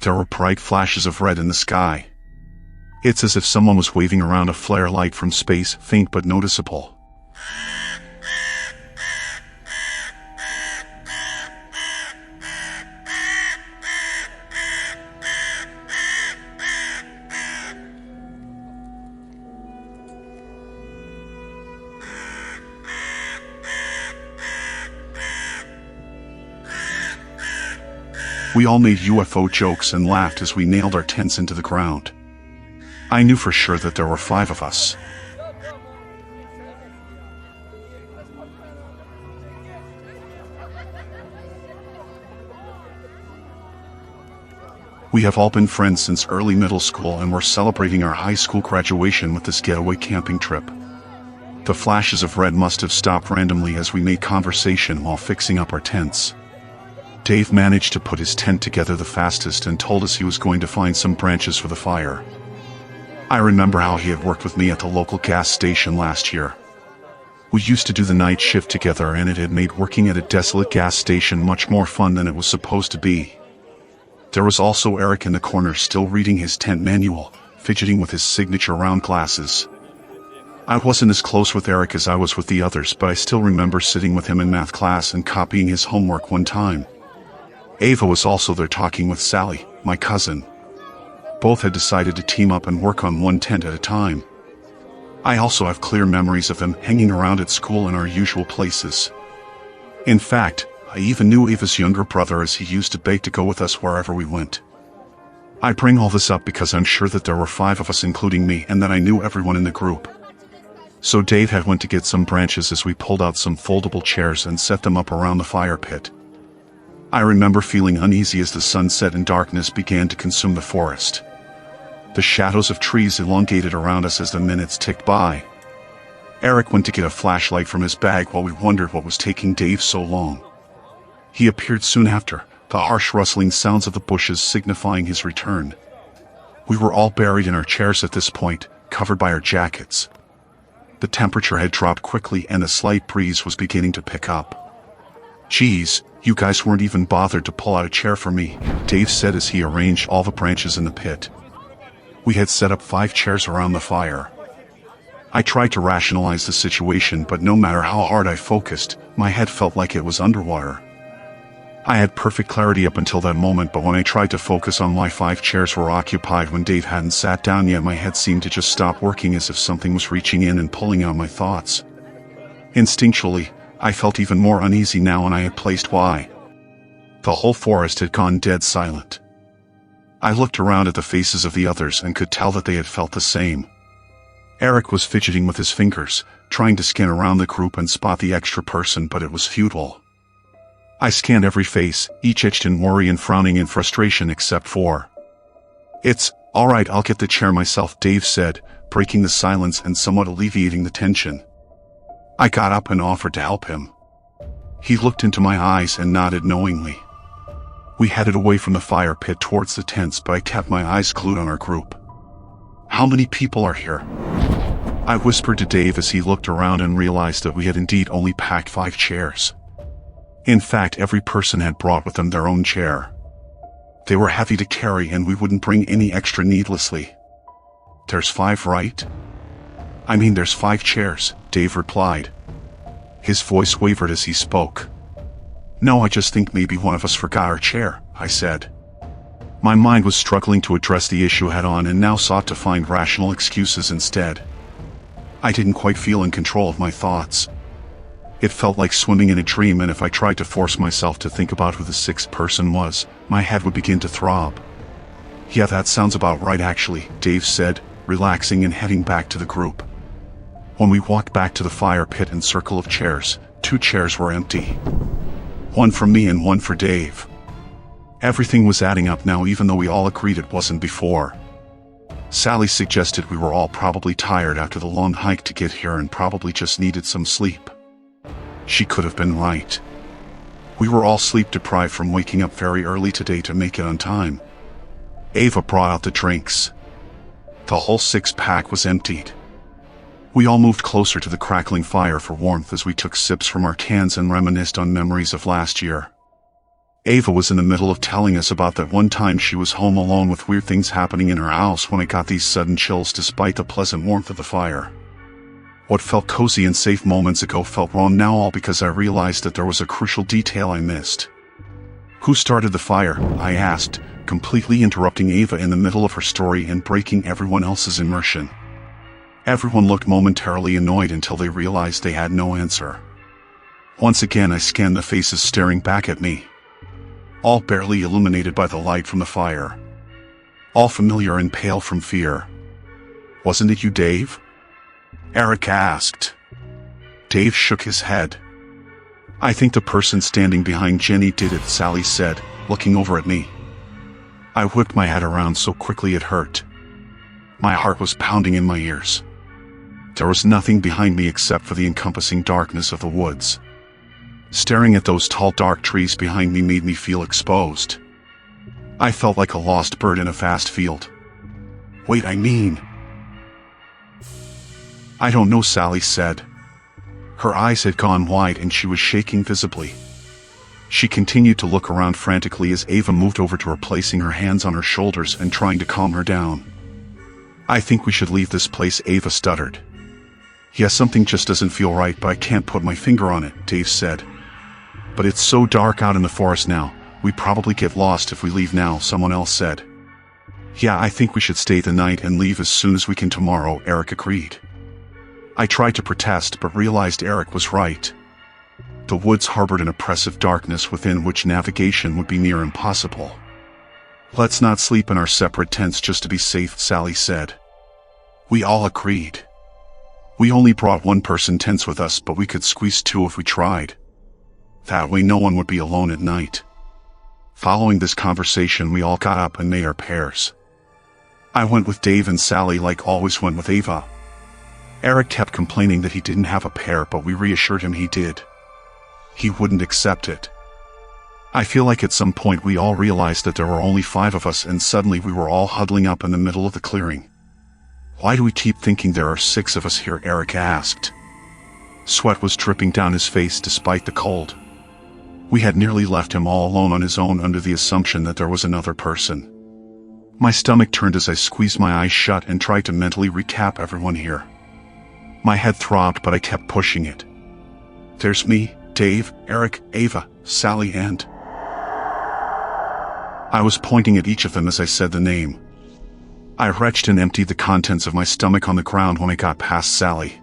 There were bright flashes of red in the sky. It's as if someone was waving around a flare light from space, faint but noticeable. We all made UFO jokes and laughed as we nailed our tents into the ground. I knew for sure that there were 5 of us. We have all been friends since early middle school, and we're celebrating our high school graduation with this getaway camping trip. The flashes of red must have stopped randomly as we made conversation while fixing up our tents. Dave managed to put his tent together the fastest and told us he was going to find some branches for the fire. I remember how he had worked with me at the local gas station last year. We used to do the night shift together, and it had made working at a desolate gas station much more fun than it was supposed to be. There was also Eric in the corner, still reading his tent manual, fidgeting with his signature round glasses. I wasn't as close with Eric as I was with the others, but I still remember sitting with him in math class and copying his homework one time. Ava was also there talking with Sally, my cousin. Both had decided to team up and work on one tent at a time. I also have clear memories of them hanging around at school in our usual places. In fact, I even knew Ava's younger brother, as he used to beg to go with us wherever we went. I bring all this up because I'm sure that there were 5 of us, including me, and that I knew everyone in the group. So Dave had went to get some branches as we pulled out some foldable chairs and set them up around the fire pit. I remember feeling uneasy as the sun set and darkness began to consume the forest. The shadows of trees elongated around us as the minutes ticked by. Eric went to get a flashlight from his bag while we wondered what was taking Dave so long. He appeared soon after, the harsh rustling sounds of the bushes signifying his return. We were all buried in our chairs at this point, covered by our jackets. The temperature had dropped quickly and a slight breeze was beginning to pick up. "Geez, you guys weren't even bothered to pull out a chair for me," Dave said as he arranged all the branches in the pit. We had set up 5 chairs around the fire. I tried to rationalize the situation, but no matter how hard I focused, my head felt like it was underwater. I had perfect clarity up until that moment, but when I tried to focus on why 5 chairs were occupied when Dave hadn't sat down yet, my head seemed to just stop working, as if something was reaching in and pulling out my thoughts. Instinctually, I felt even more uneasy now when I had placed why. The whole forest had gone dead silent. I looked around at the faces of the others and could tell that they had felt the same. Eric was fidgeting with his fingers, trying to scan around the group and spot the extra person, but it was futile. I scanned every face, each etched in worry and frowning in frustration except for. "It's all right, I'll get the chair myself," Dave said, breaking the silence and somewhat alleviating the tension. I got up and offered to help him. He looked into my eyes and nodded knowingly. We headed away from the fire pit towards the tents, but I kept my eyes glued on our group. "How many people are here?" I whispered to Dave as he looked around and realized that we had indeed only packed 5 chairs. In fact, every person had brought with them their own chair. They were heavy to carry, and we wouldn't bring any extra needlessly. "There's 5, right?" "I mean, there's 5 chairs," Dave replied. His voice wavered as he spoke. "No, I just think maybe one of us forgot our chair," I said. My mind was struggling to address the issue head-on and now sought to find rational excuses instead. I didn't quite feel in control of my thoughts. It felt like swimming in a dream, and if I tried to force myself to think about who the 6th person was, my head would begin to throb. "Yeah, that sounds about right actually," Dave said, relaxing and heading back to the group. When we walked back to the fire pit and circle of chairs, 2 chairs were empty. One for me and one for Dave. Everything was adding up now, even though we all agreed it wasn't before. Sally suggested we were all probably tired after the long hike to get here and probably just needed some sleep. She could have been right. We were all sleep deprived from waking up very early today to make it on time. Ava brought out the drinks. The whole 6-pack was emptied. We all moved closer to the crackling fire for warmth as we took sips from our cans and reminisced on memories of last year. Ava was in the middle of telling us about that one time she was home alone with weird things happening in her house when I got these sudden chills despite the pleasant warmth of the fire. What felt cozy and safe moments ago felt wrong now, all because I realized that there was a crucial detail I missed. Who started the fire? I asked, completely interrupting Ava in the middle of her story and breaking everyone else's immersion. Everyone looked momentarily annoyed until they realized they had no answer. Once again I scanned the faces staring back at me. All barely illuminated by the light from the fire. All familiar and pale from fear. "Wasn't it you, Dave?" Eric asked. Dave shook his head. "I think the person standing behind Jenny did it," Sally said, looking over at me. I whipped my head around so quickly it hurt. My heart was pounding in my ears. There was nothing behind me except for the encompassing darkness of the woods. Staring at those tall dark trees behind me made me feel exposed. I felt like a lost bird in a vast field. "Wait, I mean..." "I don't know," Sally said. Her eyes had gone wide and she was shaking visibly. She continued to look around frantically as Ava moved over to her, placing her hands on her shoulders and trying to calm her down. "I think we should leave this place," Ava stuttered. "Yeah, something just doesn't feel right, but I can't put my finger on it," Dave said. "But it's so dark out in the forest now, we'd probably get lost if we leave now," someone else said. "Yeah, I think we should stay the night and leave as soon as we can tomorrow," Eric agreed. I tried to protest but realized Eric was right. The woods harbored an oppressive darkness within which navigation would be near impossible. "Let's not sleep in our separate tents just to be safe," Sally said. We all agreed. We only brought one-person tents with us, but we could squeeze two if we tried. That way no one would be alone at night. Following this conversation, we all got up and made our pairs. I went with Dave and Sally, like always went with Ava. Eric kept complaining that he didn't have a pair, but we reassured him he did. He wouldn't accept it. I feel like at some point we all realized that there were only 5 of us, and suddenly we were all huddling up in the middle of the clearing. "Why do we keep thinking there are 6 of us here?" Eric asked. Sweat was dripping down his face despite the cold. We had nearly left him all alone on his own under the assumption that there was another person. My stomach turned as I squeezed my eyes shut and tried to mentally recap everyone here. My head throbbed, but I kept pushing it. "There's me, Dave, Eric, Ava, Sally, and..." I was pointing at each of them as I said the name. I retched and emptied the contents of my stomach on the ground when I got past Sally.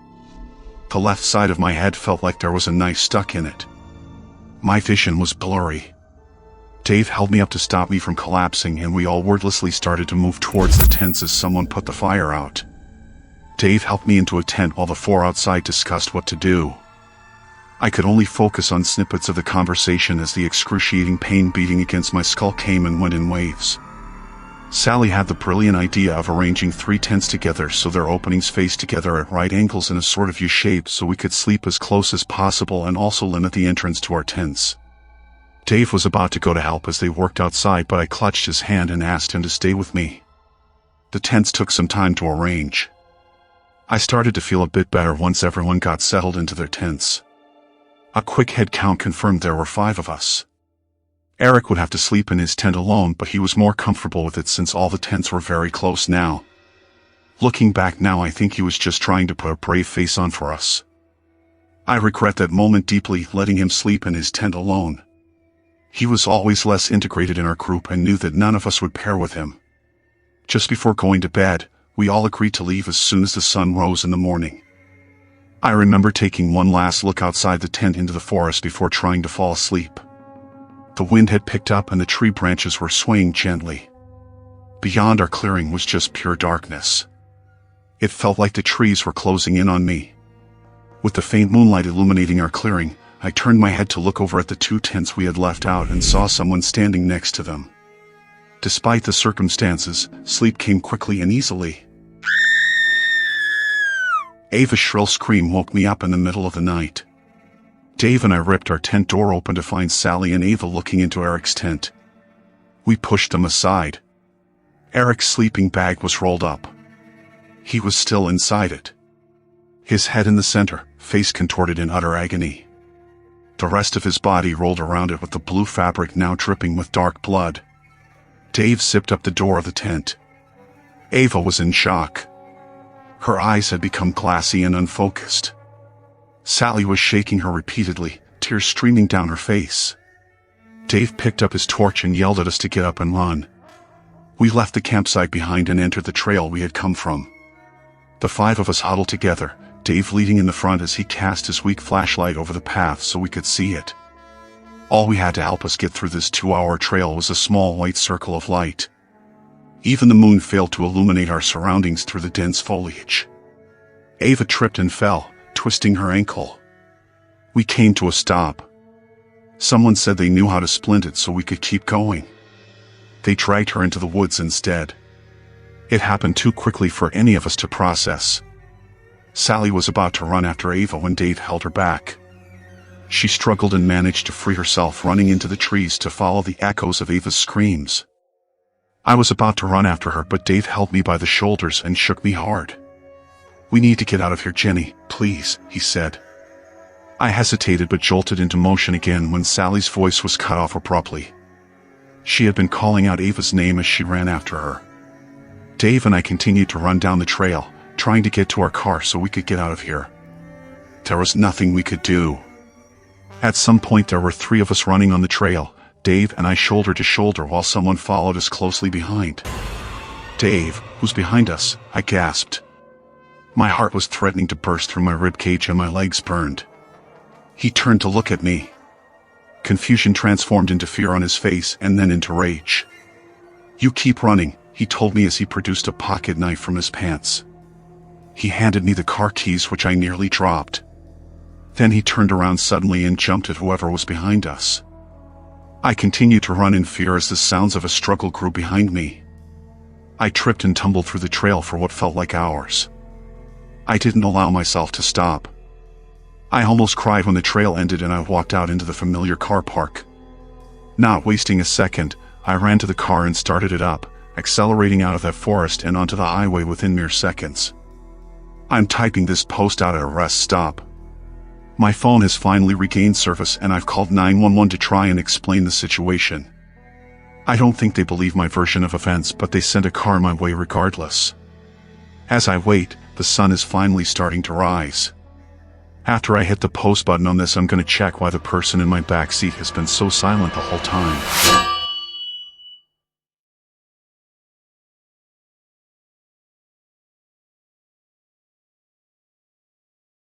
The left side of my head felt like there was a knife stuck in it. My vision was blurry. Dave held me up to stop me from collapsing, and we all wordlessly started to move towards the tents as someone put the fire out. Dave helped me into a tent while the 4 outside discussed what to do. I could only focus on snippets of the conversation as the excruciating pain beating against my skull came and went in waves. Sally had the brilliant idea of arranging 3 tents together so their openings faced together at right angles in a sort of U shape, so we could sleep as close as possible and also limit the entrance to our tents. Dave was about to go to help as they worked outside, but I clutched his hand and asked him to stay with me. The tents took some time to arrange. I started to feel a bit better once everyone got settled into their tents. A quick head count confirmed there were 5 of us. Eric would have to sleep in his tent alone, but he was more comfortable with it since all the tents were very close now. Looking back now, I think he was just trying to put a brave face on for us. I regret that moment deeply, letting him sleep in his tent alone. He was always less integrated in our group and knew that none of us would pair with him. Just before going to bed, we all agreed to leave as soon as the sun rose in the morning. I remember taking one last look outside the tent into the forest before trying to fall asleep. The wind had picked up and the tree branches were swaying gently. Beyond our clearing was just pure darkness. It felt like the trees were closing in on me. With the faint moonlight illuminating our clearing, I turned my head to look over at the 2 tents we had left out and saw someone standing next to them. Despite the circumstances, sleep came quickly and easily. Ava's shrill scream woke me up in the middle of the night. Dave and I ripped our tent door open to find Sally and Ava looking into Eric's tent. We pushed them aside. Eric's sleeping bag was rolled up. He was still inside it. His head in the center, face contorted in utter agony. The rest of his body rolled around it with the blue fabric now dripping with dark blood. Dave zipped up the door of the tent. Ava was in shock. Her eyes had become glassy and unfocused. Sally was shaking her repeatedly, tears streaming down her face. Dave picked up his torch and yelled at us to get up and run. We left the campsite behind and entered the trail we had come from. The 5 of us huddled together, Dave leading in the front as he cast his weak flashlight over the path so we could see it. All we had to help us get through this 2-hour trail was a small white circle of light. Even the moon failed to illuminate our surroundings through the dense foliage. Ava tripped and fell, twisting her ankle. We came to a stop. Someone said they knew how to splint it so we could keep going. They dragged her into the woods instead. It happened too quickly for any of us to process. Sally was about to run after Ava when Dave held her back. She struggled and managed to free herself, running into the trees to follow the echoes of Ava's screams. I was about to run after her, but Dave held me by the shoulders and shook me hard. "We need to get out of here, Jenny, please," he said. I hesitated but jolted into motion again when Sally's voice was cut off abruptly. She had been calling out Ava's name as she ran after her. Dave and I continued to run down the trail, trying to get to our car so we could get out of here. There was nothing we could do. At some point there were 3 of us running on the trail, Dave and I shoulder to shoulder, while someone followed us closely behind. "Dave, who's behind us?" I gasped. My heart was threatening to burst through my ribcage and my legs burned. He turned to look at me. Confusion transformed into fear on his face and then into rage. "You keep running," he told me as he produced a pocket knife from his pants. He handed me the car keys, which I nearly dropped. Then he turned around suddenly and jumped at whoever was behind us. I continued to run in fear as the sounds of a struggle grew behind me. I tripped and tumbled through the trail for what felt like hours. I didn't allow myself to stop. I almost cried when the trail ended and I walked out into the familiar car park. Not wasting a second, I ran to the car and started it up, accelerating out of that forest and onto the highway within mere seconds. I'm typing this post out at a rest stop. My phone has finally regained service and I've called 911 to try and explain the situation. I don't think they believe my version of events, but they sent a car my way regardless. As I wait, the sun is finally starting to rise. After I hit the post button on this, I'm going to check why the person in my back seat has been so silent the whole time.